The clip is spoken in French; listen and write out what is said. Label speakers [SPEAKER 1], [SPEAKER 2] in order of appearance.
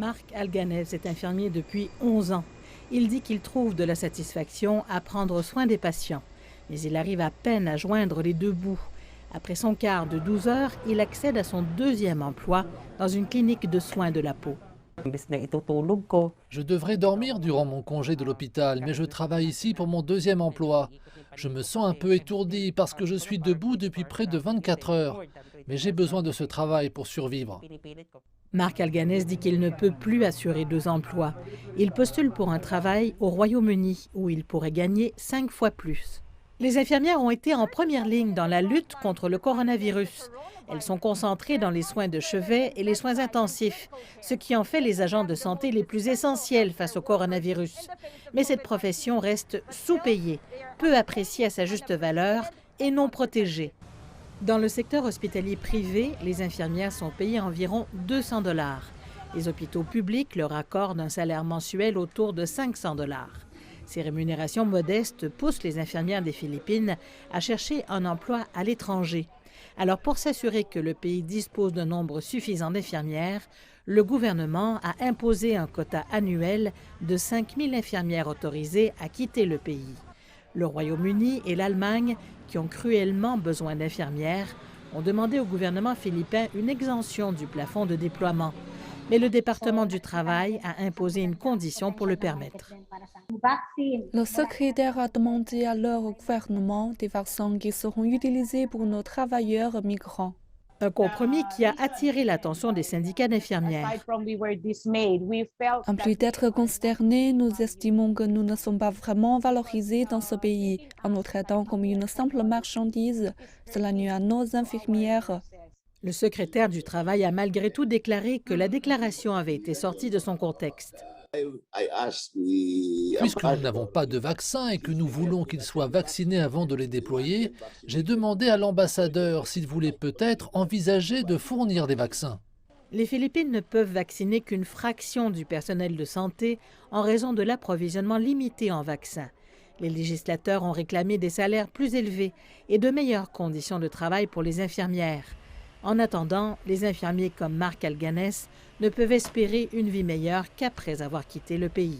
[SPEAKER 1] Marc Alganès est infirmier depuis 11 ans. Il dit qu'il trouve de la satisfaction à prendre soin des patients. Mais il arrive à peine à joindre les deux bouts. Après son quart de 12 heures, il accède à son deuxième emploi dans une clinique de soins de la peau.
[SPEAKER 2] Je devrais dormir durant mon congé de l'hôpital, mais je travaille ici pour mon deuxième emploi. Je me sens un peu étourdi parce que je suis debout depuis près de 24 heures. Mais j'ai besoin de ce travail pour survivre.
[SPEAKER 1] Marc Alganès dit qu'il ne peut plus assurer deux emplois. Il postule pour un travail au Royaume-Uni où il pourrait gagner 5 fois plus. Les infirmières ont été en première ligne dans la lutte contre le coronavirus. Elles sont concentrées dans les soins de chevet et les soins intensifs, ce qui en fait les agents de santé les plus essentiels face au coronavirus. Mais cette profession reste sous-payée, peu appréciée à sa juste valeur et non protégée. Dans le secteur hospitalier privé, les infirmières sont payées environ 200 $. Les hôpitaux publics leur accordent un salaire mensuel autour de 500 $. Ces rémunérations modestes poussent les infirmières des Philippines à chercher un emploi à l'étranger. Alors, pour s'assurer que le pays dispose d'un nombre suffisant d'infirmières, le gouvernement a imposé un quota annuel de 5 000 infirmières autorisées à quitter le pays. Le Royaume-Uni et l'Allemagne, qui ont cruellement besoin d'infirmières, ont demandé au gouvernement philippin une exemption du plafond de déploiement. Mais le département du Travail a imposé une condition pour le permettre.
[SPEAKER 3] Le secrétaire a demandé à leur gouvernement des vaccins qui seront utilisés pour nos travailleurs migrants.
[SPEAKER 1] Un compromis qui a attiré l'attention des syndicats d'infirmières.
[SPEAKER 3] En plus d'être consternés, nous estimons que nous ne sommes pas vraiment valorisés dans ce pays. En nous traitant comme une simple marchandise, cela nuit à nos infirmières.
[SPEAKER 1] Le secrétaire du Travail a malgré tout déclaré que la déclaration avait été sortie de son contexte.
[SPEAKER 2] Puisque nous n'avons pas de vaccin et que nous voulons qu'ils soient vaccinés avant de les déployer, j'ai demandé à l'ambassadeur s'il voulait peut-être envisager de fournir des vaccins.
[SPEAKER 1] Les Philippines ne peuvent vacciner qu'une fraction du personnel de santé en raison de l'approvisionnement limité en vaccins. Les législateurs ont réclamé des salaires plus élevés et de meilleures conditions de travail pour les infirmières. En attendant, les infirmiers comme Marc Alganès ne peuvent espérer une vie meilleure qu'après avoir quitté le pays.